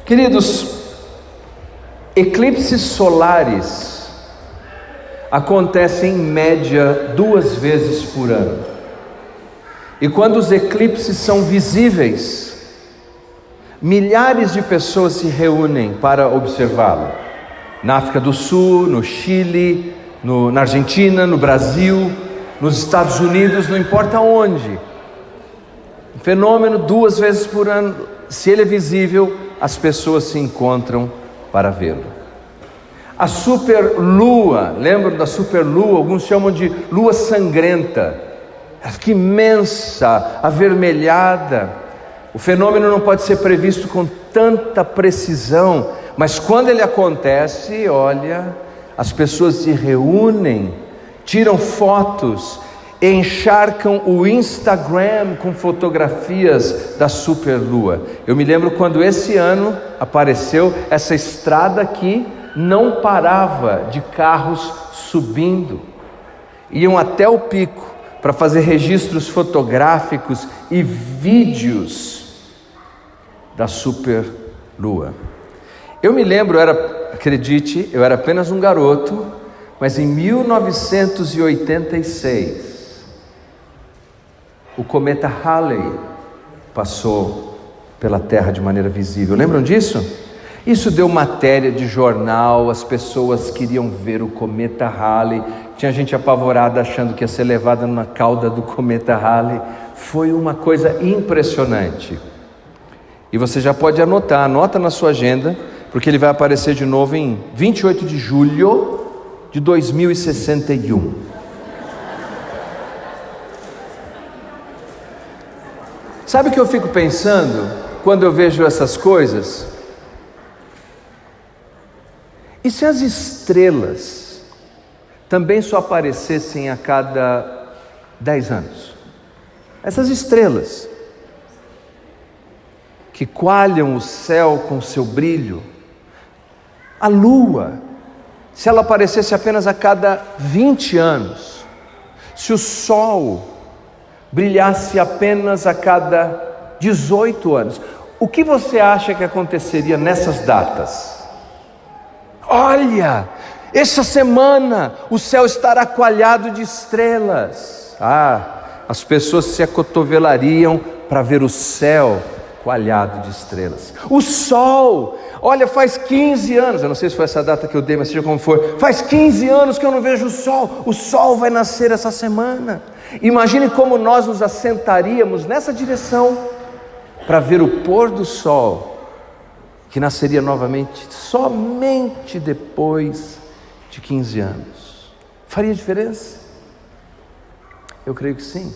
Queridos, eclipses solares acontecem em média 2 vezes por ano. E quando os eclipses são visíveis, milhares de pessoas se reúnem para observá-lo. Na África do Sul, no Chile, na Argentina, no Brasil, nos Estados Unidos, não importa onde. Um fenômeno 2 vezes por ano. Se ele é visível, as pessoas se encontram para vê-lo. A superlua, lembram da superlua? Alguns chamam de lua sangrenta. Ela fica imensa, avermelhada. O fenômeno não pode ser previsto com tanta precisão, mas quando ele acontece, olha, as pessoas se reúnem, tiram fotos, encharcam o Instagram com fotografias da superlua. Eu me lembro quando esse ano apareceu essa estrada aqui, não parava de carros subindo, iam até o pico para fazer registros fotográficos e vídeos da superlua. Eu me lembro, acredite, eu era apenas um garoto, mas em 1986 o cometa Halley passou pela Terra de maneira visível. Lembram disso? Isso deu matéria de jornal, as pessoas queriam ver o cometa Halley. Tinha gente apavorada achando que ia ser levada na cauda do cometa Halley. Foi uma coisa impressionante. E você já pode anota na sua agenda, porque ele vai aparecer de novo em 28 de julho de 2061. Sabe o que eu fico pensando quando eu vejo essas coisas? E se as estrelas também só aparecessem a cada 10 anos? Essas estrelas que coalham o céu com seu brilho, a lua, se ela aparecesse apenas a cada 20 anos, se o sol brilhasse apenas a cada 18 anos, o que você acha que aconteceria nessas datas? Olha, essa semana o céu estará coalhado de estrelas. As pessoas se acotovelariam para ver o céu coalhado de estrelas. O sol, olha, faz 15 anos, eu não sei se foi essa data que eu dei, mas seja como for, faz 15 anos que eu não vejo o sol vai nascer essa semana. Imagine como nós nos assentaríamos nessa direção para ver o pôr do sol, que nasceria novamente somente depois de 15 anos. Faria diferença? Eu creio que sim.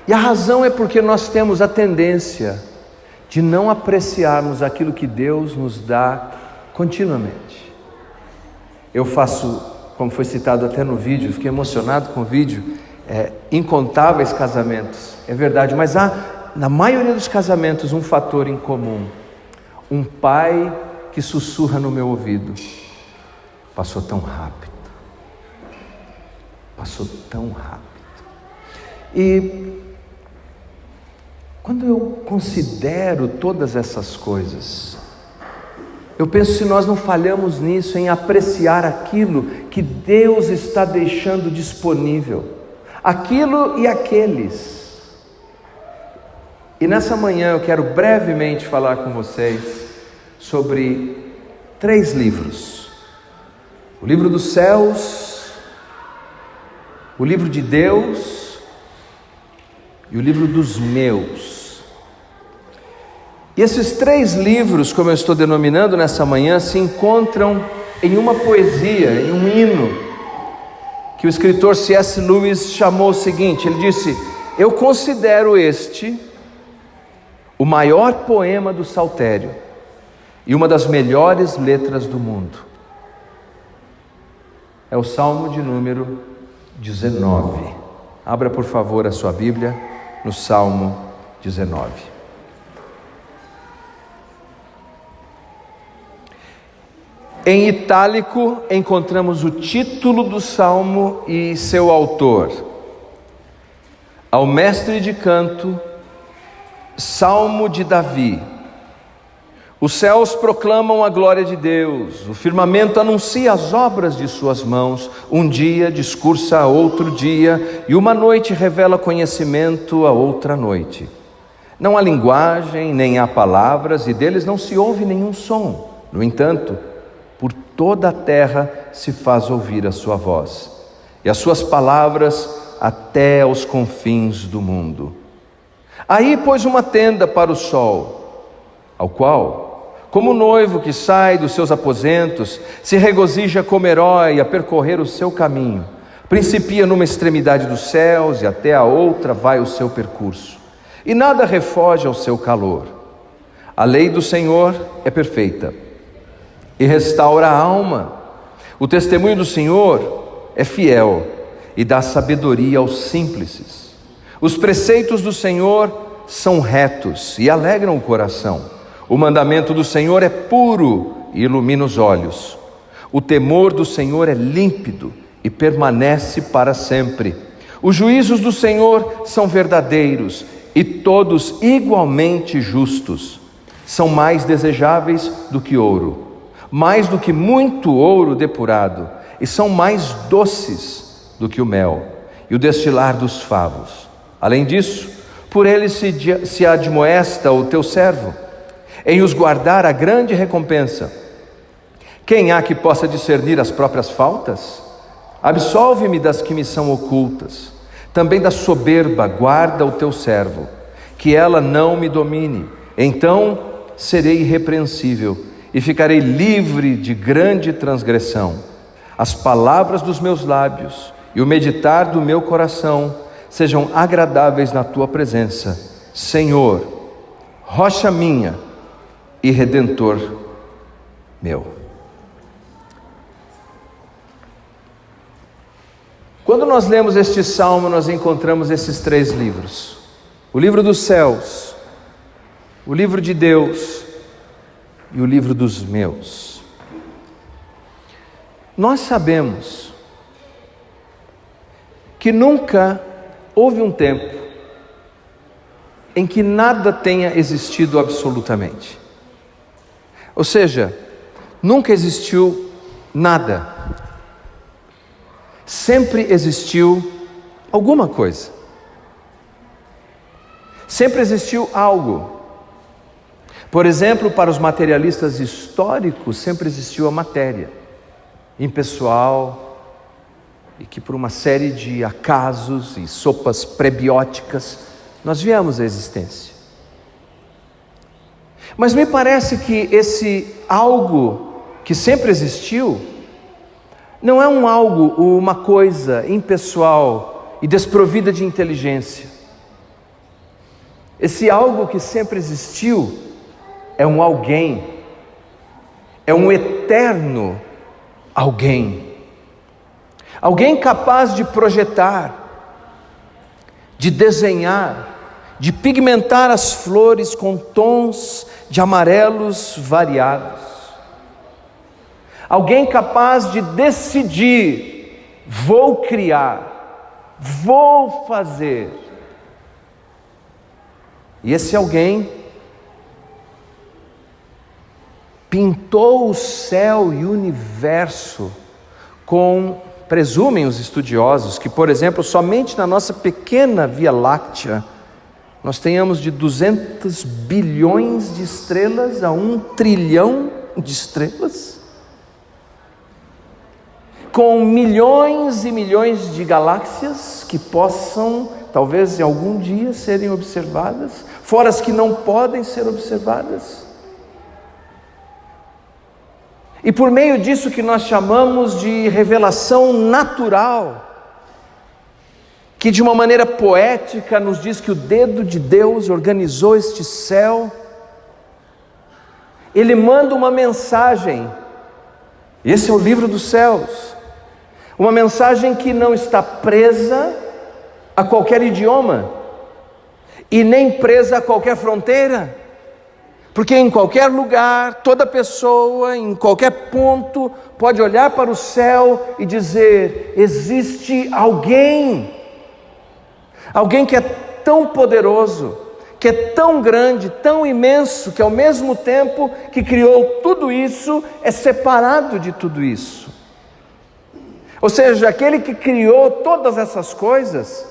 E a razão é porque nós temos a tendência de não apreciarmos aquilo que Deus nos dá continuamente. Eu faço, como foi citado até no vídeo, fiquei emocionado com o vídeo, incontáveis casamentos, é verdade, mas há na maioria dos casamentos um fator em comum: um pai que sussurra no meu ouvido: passou tão rápido, passou tão rápido. E quando eu considero todas essas coisas, eu penso se nós não falhamos nisso, em apreciar aquilo que Deus está deixando disponível, aquilo e aqueles. E nessa manhã eu quero brevemente falar com vocês sobre 3 livros: o livro dos céus, o livro de Deus e o livro dos meus. E esses 3 livros, como eu estou denominando nessa manhã, se encontram em uma poesia, em um hino, que o escritor C.S. Lewis chamou o seguinte, ele disse: eu considero este o maior poema do Saltério e uma das melhores letras do mundo. É o Salmo de número 19. Abra por favor a sua Bíblia no Salmo 19. Em itálico encontramos o título do Salmo e seu autor: ao mestre de canto, Salmo de Davi, Os céus proclamam a glória de Deus, o firmamento anuncia as obras de suas mãos. Um dia discursa a outro dia, e uma noite revela conhecimento a outra noite. Não há linguagem, nem há palavras, e deles não se ouve nenhum som. No entanto, por toda a terra se faz ouvir a sua voz, e as suas palavras até aos confins do mundo. Aí pôs uma tenda para o sol, ao qual, como o noivo que sai dos seus aposentos, se regozija como herói a percorrer o seu caminho, principia numa extremidade dos céus e até a outra vai o seu percurso, e nada refoge ao seu calor. A lei do Senhor é perfeita e restaura a alma. O testemunho do Senhor é fiel e dá sabedoria aos simples. Os preceitos do Senhor são retos e alegram o coração. O mandamento do Senhor é puro e ilumina os olhos. O temor do Senhor é límpido e permanece para sempre. Os juízos do Senhor são verdadeiros e todos igualmente justos. São mais desejáveis do que ouro, mais do que muito ouro depurado, e são mais doces do que o mel e o destilar dos favos. Além disso, por eles se admoesta o teu servo, em os guardar a grande recompensa. Quem há que possa discernir as próprias faltas? Absolve-me das que me são ocultas. Também da soberba guarda o teu servo, que ela não me domine. Então serei irrepreensível e ficarei livre de grande transgressão. As palavras dos meus lábios e o meditar do meu coração sejam agradáveis na tua presença, Senhor, rocha minha e redentor meu. Quando nós lemos este salmo, nós encontramos esses três livros: o livro dos céus, o livro de Deus e o livro dos meus. Nós sabemos que nunca houve um tempo em que nada tenha existido absolutamente. Ou seja, nunca existiu nada. Sempre existiu alguma coisa. Sempre existiu algo. Por exemplo, para os materialistas históricos, sempre existiu a matéria impessoal, e que por uma série de acasos e sopas prebióticas nós viemos à existência. Mas me parece que esse algo que sempre existiu não é um algo, uma coisa impessoal e desprovida de inteligência. Esse algo que sempre existiu é um alguém, é um eterno alguém. Alguém capaz de projetar, de desenhar, de pigmentar as flores com tons de amarelos variados. Alguém capaz de decidir: vou criar, vou fazer. E esse alguém pintou o céu e o universo com, presumem os estudiosos, que, por exemplo, somente na nossa pequena Via Láctea nós tenhamos de 200 bilhões de estrelas a 1 trilhão de estrelas, com milhões e milhões de galáxias que possam, talvez em algum dia, serem observadas, fora as que não podem ser observadas. E por meio disso que nós chamamos de revelação natural, que de uma maneira poética nos diz que o dedo de Deus organizou este céu, Ele manda uma mensagem. Esse é o livro dos céus, uma mensagem que não está presa a qualquer idioma e nem presa a qualquer fronteira, porque em qualquer lugar, toda pessoa, em qualquer ponto, pode olhar para o céu e dizer: existe alguém que é tão poderoso, que é tão grande, tão imenso, que ao mesmo tempo que criou tudo isso, é separado de tudo isso. Ou seja, aquele que criou todas essas coisas,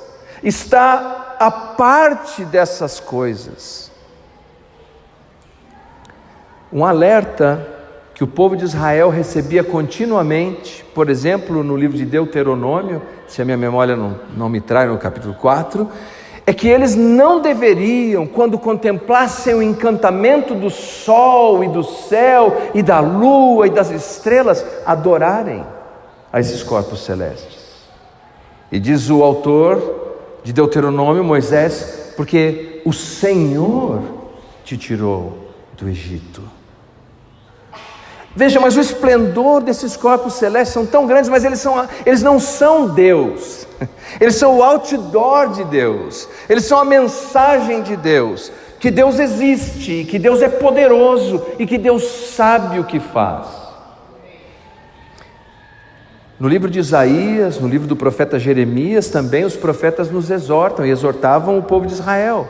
está à parte dessas coisas. Um alerta que o povo de Israel recebia continuamente, por exemplo, no livro de Deuteronômio, se a minha memória não me trai, no capítulo 4, é que eles não deveriam, quando contemplassem o encantamento do sol e do céu e da lua e das estrelas, adorarem a esses corpos celestes. E diz o autor de Deuteronômio, Moisés, porque o Senhor te tirou do Egito. Veja, mas o esplendor desses corpos celestes são tão grandes, mas eles não são Deus. Eles são o outdoor de Deus. Eles são a mensagem de Deus, que Deus existe, que Deus é poderoso e que Deus sabe o que faz. No livro de Isaías, no livro do profeta Jeremias, também os profetas nos exortam e exortavam o povo de Israel: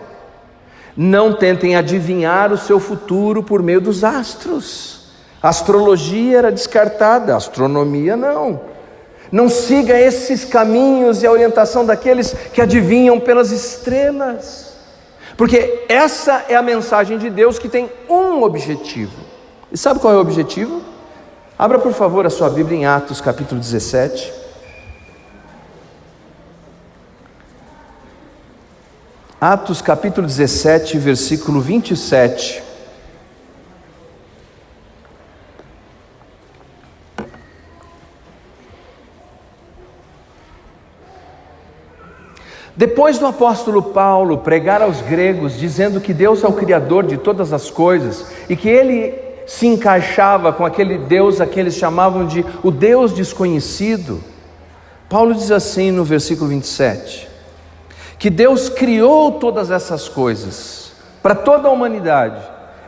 não tentem adivinhar o seu futuro por meio dos astros. A astrologia era descartada, a astronomia não. Não siga esses caminhos e a orientação daqueles que adivinham pelas estrelas, porque essa é a mensagem de Deus, que tem um objetivo. E sabe qual é o objetivo? Abra por favor a sua Bíblia em Atos capítulo 17. Atos capítulo 17, versículo 27. Depois do apóstolo Paulo pregar aos gregos, dizendo que Deus é o Criador de todas as coisas, e que ele se encaixava com aquele Deus a que eles chamavam de o Deus desconhecido, Paulo diz assim no versículo 27, que Deus criou todas essas coisas, para toda a humanidade,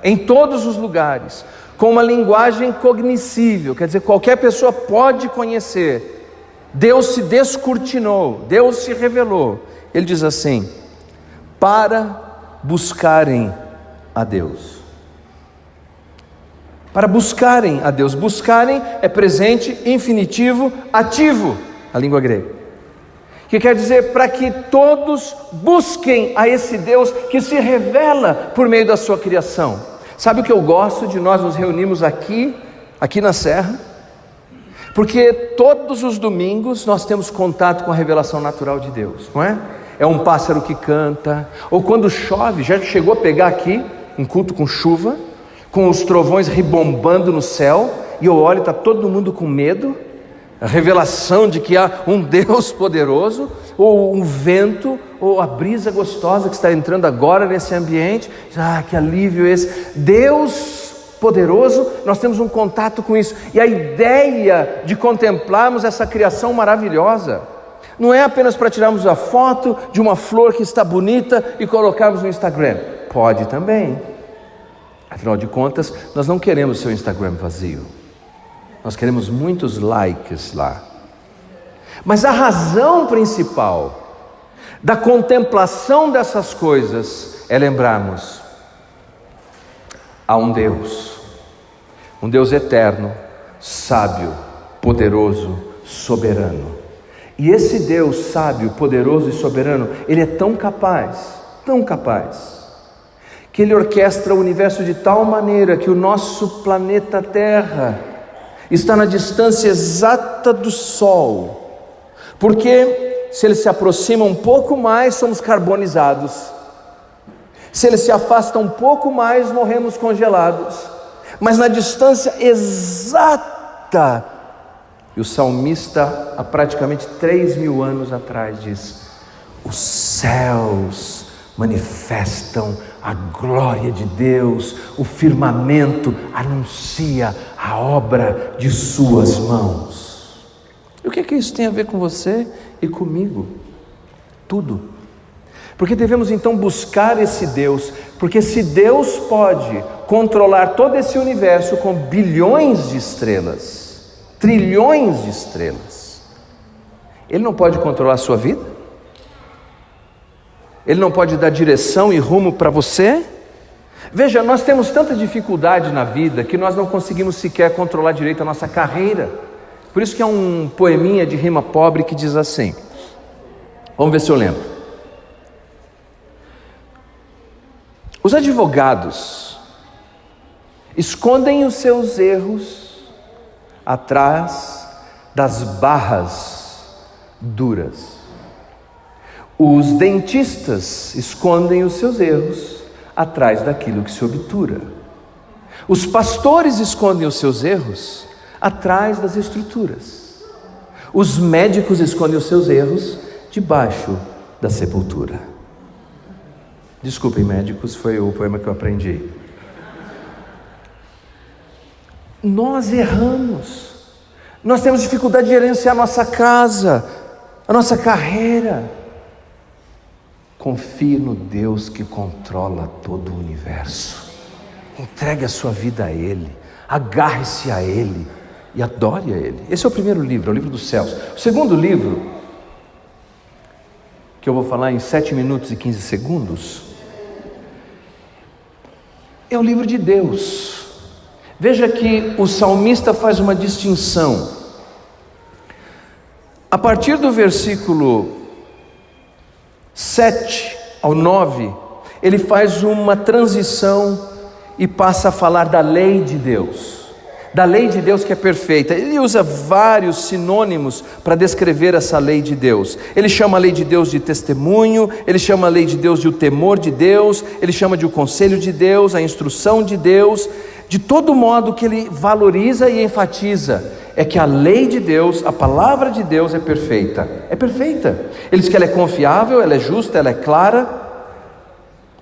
em todos os lugares, com uma linguagem cognoscível, quer dizer, qualquer pessoa pode conhecer. Deus se descortinou, Deus se revelou. Ele diz assim: para buscarem a Deus. Para buscarem a Deus. Buscarem é presente, infinitivo, ativo, a língua grega, que quer dizer para que todos busquem a esse Deus que se revela por meio da sua criação. Sabe o que eu gosto de nós nos reunirmos aqui na Serra? Porque todos os domingos nós temos contato com a revelação natural de Deus, não é? É um pássaro que canta, ou quando chove, já chegou a pegar aqui um culto com chuva, com os trovões ribombando no céu, e eu olho e está todo mundo com medo, a revelação de que há um Deus poderoso, ou um vento, ou a brisa gostosa que está entrando agora nesse ambiente. Que alívio esse! Deus poderoso, nós temos um contato com isso, e a ideia de contemplarmos essa criação maravilhosa, não é apenas para tirarmos a foto de uma flor que está bonita e colocarmos no Instagram. Pode também, afinal de contas, nós não queremos seu Instagram vazio, nós queremos muitos likes lá. Mas a razão principal da contemplação dessas coisas é lembrarmos: há um Deus eterno, sábio, poderoso, soberano. E esse Deus sábio, poderoso e soberano, Ele é tão capaz, que Ele orquestra o universo de tal maneira que o nosso planeta Terra está na distância exata do Sol, porque se Ele se aproxima um pouco mais, somos carbonizados. Se Ele se afasta um pouco mais, morremos congelados. Mas na distância exata, e o salmista, há praticamente 3.000 anos atrás, diz: os céus manifestam a glória de Deus, o firmamento anuncia a obra de suas mãos. E o que isso tem a ver com você e comigo? Tudo. Porque devemos então buscar esse Deus, porque se Deus pode controlar todo esse universo com bilhões de estrelas, trilhões de estrelas, Ele não pode controlar a sua vida? Ele não pode dar direção e rumo para você? Veja, nós temos tanta dificuldade na vida que nós não conseguimos sequer controlar direito a nossa carreira. Por isso que é um poeminha de rima pobre que diz assim, vamos ver se eu lembro. Os advogados escondem os seus erros atrás das barras duras. Os dentistas escondem os seus erros atrás daquilo que se obtura. Os pastores escondem os seus erros atrás das estruturas. Os médicos escondem os seus erros debaixo da sepultura. Desculpem, médicos, foi o poema que eu aprendi. Nós erramos. Nós temos dificuldade de gerenciar a nossa casa, a nossa carreira. Confie no Deus que controla todo o universo. Entregue a sua vida a Ele, agarre-se a Ele e adore a Ele. Esse é o primeiro livro, é o livro dos céus. O segundo livro, que eu vou falar em 7 minutos e 15 segundos, é o livro de Deus. Veja que o salmista faz uma distinção. A partir do versículo 7 ao 9, ele faz uma transição e passa a falar da lei de Deus. Da lei de Deus que é perfeita. Ele usa vários sinônimos para descrever essa lei de Deus. Ele chama a lei de Deus de testemunho, ele chama a lei de Deus de o temor de Deus, ele chama de o conselho de Deus, a instrução de Deus. De todo modo que ele valoriza e enfatiza é que a lei de Deus, a palavra de Deus é perfeita. É perfeita. Ele diz que ela é confiável, ela é justa, ela é clara.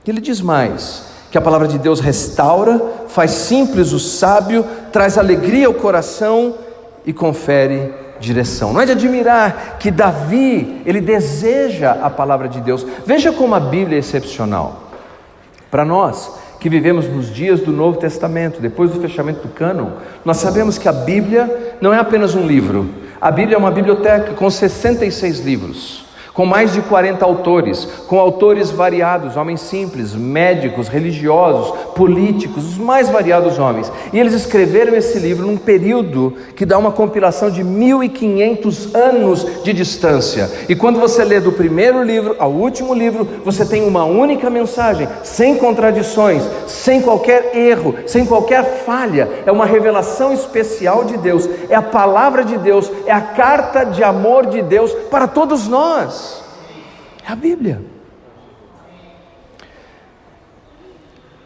Ele diz mais, que a palavra de Deus restaura, faz simples o sábio, traz alegria ao coração e confere direção. Não é de admirar que Davi, ele deseja a palavra de Deus. Veja como a Bíblia é excepcional. Para nós que vivemos nos dias do Novo Testamento, depois do fechamento do cânon, nós sabemos que a Bíblia não é apenas um livro. A Bíblia é uma biblioteca com 66 livros. Com mais de 40 autores, com autores variados, homens simples, médicos, religiosos, políticos, os mais variados homens. E eles escreveram esse livro num período que dá uma compilação de 1500 anos de distância. E quando você lê do primeiro livro ao último livro, você tem uma única mensagem, sem contradições, sem qualquer erro, sem qualquer falha. É uma revelação especial de Deus, é a palavra de Deus, é a carta de amor de Deus para todos nós. É a Bíblia.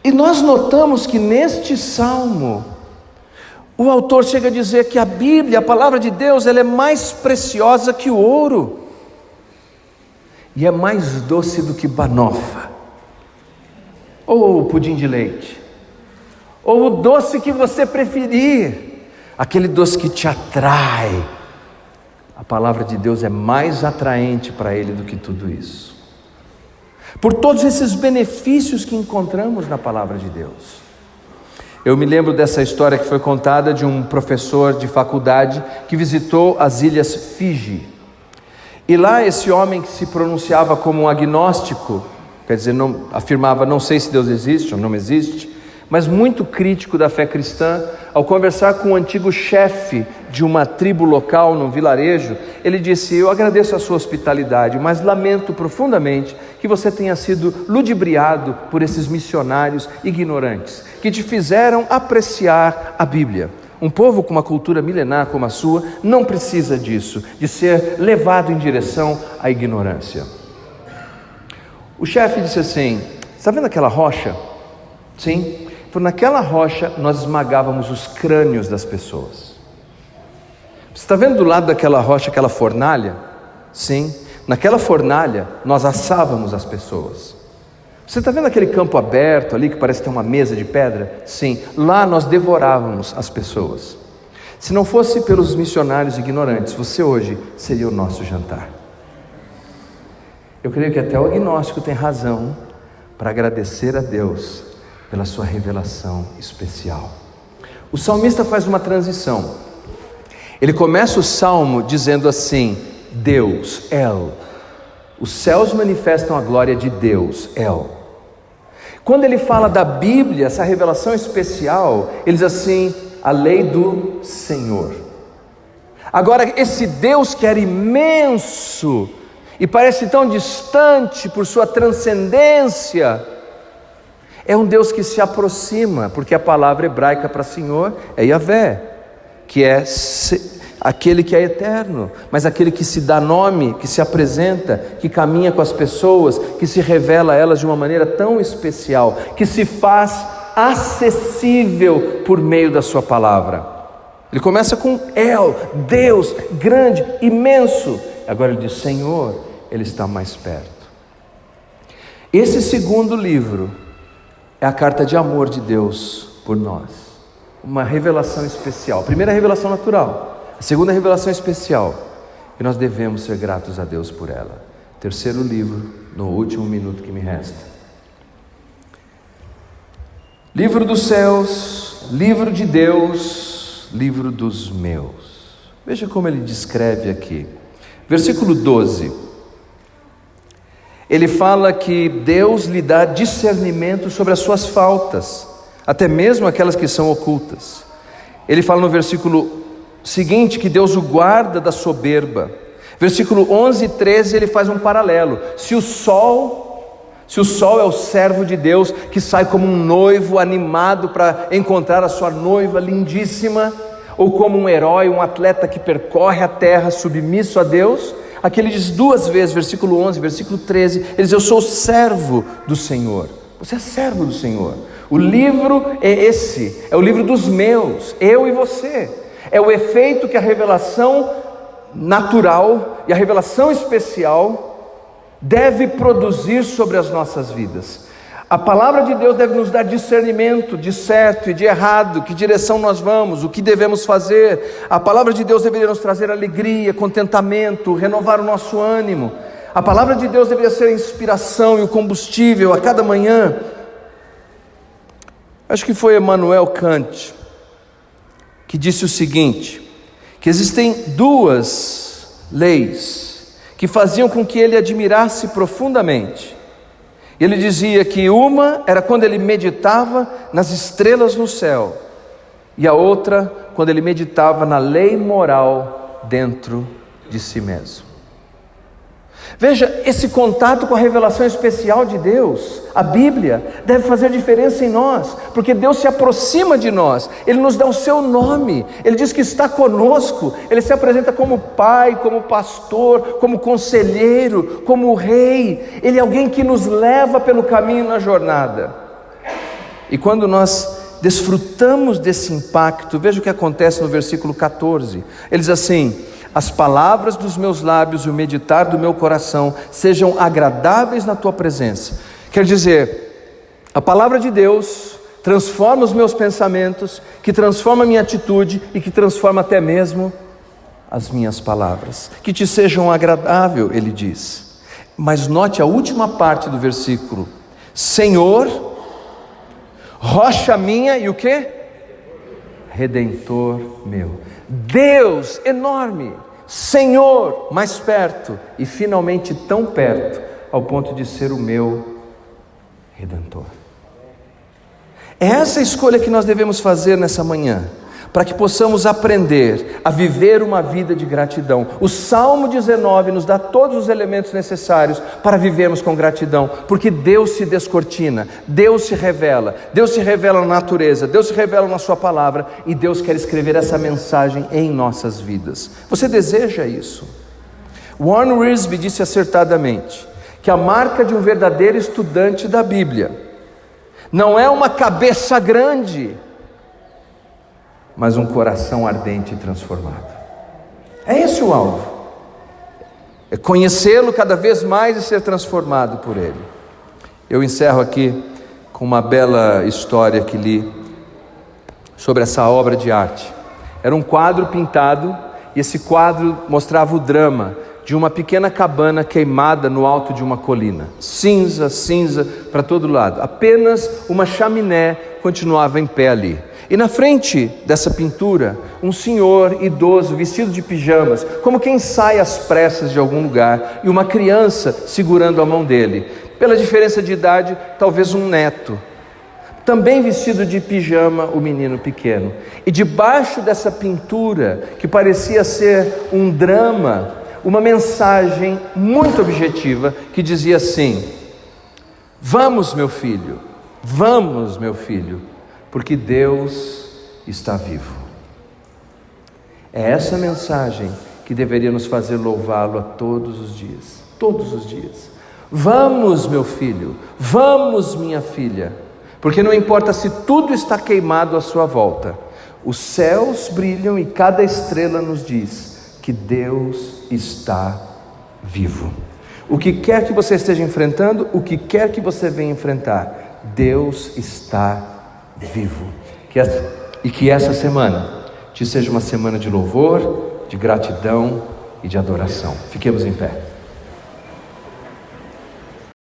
E nós notamos que neste salmo, o autor chega a dizer que a Bíblia, a palavra de Deus, ela é mais preciosa que o ouro, e é mais doce do que banofa, ou pudim de leite, ou o doce que você preferir, aquele doce que te atrai. A palavra de Deus é mais atraente para ele do que tudo isso. Por todos esses benefícios que encontramos na palavra de Deus. Eu me lembro dessa história que foi contada de um professor de faculdade que visitou as ilhas Fiji. E lá esse homem que se pronunciava como um agnóstico, quer dizer, afirmava não sei se Deus existe ou não existe, mas muito crítico da fé cristã, ao conversar com o antigo chefe de uma tribo local num vilarejo, ele disse: eu agradeço a sua hospitalidade, mas lamento profundamente que você tenha sido ludibriado por esses missionários ignorantes, que te fizeram apreciar a Bíblia. Um povo com uma cultura milenar como a sua não precisa disso, de ser levado em direção à ignorância. O chefe disse assim: está vendo aquela rocha? Sim. Naquela rocha nós esmagávamos os crânios das pessoas. Você está vendo do lado daquela rocha aquela fornalha? Sim. Naquela fornalha nós assávamos as pessoas. Você está vendo aquele campo aberto ali que parece ter uma mesa de pedra? Sim. Lá nós devorávamos as pessoas. Se não fosse pelos missionários ignorantes, você hoje seria o nosso jantar. Eu creio que até o agnóstico tem razão para agradecer a Deus pela sua revelação especial. O salmista faz uma transição. Ele começa o salmo dizendo assim: Deus, El. Os céus manifestam a glória de Deus, El. Quando ele fala da Bíblia, essa revelação especial, ele diz assim, a lei do Senhor. Agora, esse Deus que era imenso e parece tão distante por sua transcendência, é um Deus que se aproxima, porque a palavra hebraica para Senhor é Yahvé, que é aquele que é eterno, mas aquele que se dá nome, que se apresenta, que caminha com as pessoas, que se revela a elas de uma maneira tão especial, que se faz acessível por meio da sua palavra. Ele começa com El, Deus, grande, imenso. Agora ele diz, Senhor, Ele está mais perto. Esse segundo livro é a carta de amor de Deus por nós. Uma revelação especial. A primeira revelação natural. A segunda revelação especial. E nós devemos ser gratos a Deus por ela. Terceiro livro, no último minuto que me resta. Livro dos céus, livro de Deus, livro dos meus. Veja como ele descreve aqui. Versículo 12. Ele fala que Deus lhe dá discernimento sobre as suas faltas, até mesmo aquelas que são ocultas. Ele fala no versículo seguinte que Deus o guarda da soberba. Versículo 11 e 13 ele faz um paralelo. Se o sol é o servo de Deus que sai como um noivo animado para encontrar a sua noiva lindíssima, ou como um herói, um atleta que percorre a terra submisso a Deus, aqui ele diz duas vezes, versículo 11, versículo 13, ele diz, eu sou servo do Senhor. Você é servo do Senhor. O livro é esse, é o livro dos meus, eu e você. É o efeito que a revelação natural e a revelação especial deve produzir sobre as nossas vidas. A palavra de Deus deve nos dar discernimento de certo e de errado, que direção nós vamos, o que devemos fazer. A palavra de Deus deveria nos trazer alegria, contentamento, renovar o nosso ânimo. A palavra de Deus deveria ser a inspiração e o combustível a cada manhã. Acho que foi Immanuel Kant que disse o seguinte, que existem duas leis que faziam com que ele admirasse profundamente. Ele dizia que uma era quando ele meditava nas estrelas no céu, e a outra quando ele meditava na lei moral dentro de si mesmo. Veja, esse contato com a revelação especial de Deus, a Bíblia, deve fazer diferença em nós, porque Deus se aproxima de nós, Ele nos dá o seu nome, Ele diz que está conosco, Ele se apresenta como Pai, como pastor, como conselheiro, como Rei, Ele é alguém que nos leva pelo caminho na jornada. E quando nós desfrutamos desse impacto, veja o que acontece no versículo 14, ele diz assim, as palavras dos meus lábios e o meditar do meu coração sejam agradáveis na tua presença. Quer dizer, a palavra de Deus transforma os meus pensamentos, que transforma a minha atitude e que transforma até mesmo as minhas palavras. Que te sejam agradáveis, ele diz. Mas note a última parte do versículo. Senhor, rocha minha e o quê? Redentor meu. Deus enorme, Senhor mais perto e finalmente tão perto ao ponto de ser o meu Redentor. É essa a escolha que nós devemos fazer nessa manhã, para que possamos aprender a viver uma vida de gratidão. O Salmo 19 nos dá todos os elementos necessários para vivermos com gratidão, porque Deus se descortina, Deus se revela na natureza, Deus se revela na sua palavra, e Deus quer escrever essa mensagem em nossas vidas. Você deseja isso? Warren Wiersbe disse acertadamente que a marca de um verdadeiro estudante da Bíblia não é uma cabeça grande, mas um coração ardente e transformado. É esse o alvo, é conhecê-lo cada vez mais e ser transformado por Ele. Eu encerro aqui com uma bela história que li sobre essa obra de arte. Era um quadro pintado, e esse quadro mostrava o drama de uma pequena cabana queimada no alto de uma colina. Cinza, cinza para todo lado. Apenas uma chaminé continuava em pé ali. E na frente dessa pintura, um senhor idoso vestido de pijamas, como quem sai às pressas de algum lugar, e uma criança segurando a mão dele. Pela diferença de idade, talvez um neto. Também vestido de pijama, o menino pequeno. E debaixo dessa pintura, que parecia ser um drama, uma mensagem muito objetiva, que dizia assim: vamos, meu filho, porque Deus está vivo. É essa mensagem que deveria nos fazer louvá-lo a todos os dias. Todos os dias. Vamos, meu filho, vamos, minha filha, porque não importa se tudo está queimado à sua volta, os céus brilham e cada estrela nos diz que Deus está vivo. O que quer que você esteja enfrentando, o que quer que você venha enfrentar, Deus está vivo. E que essa semana te seja uma semana de louvor, de gratidão e de adoração. Fiquemos em pé.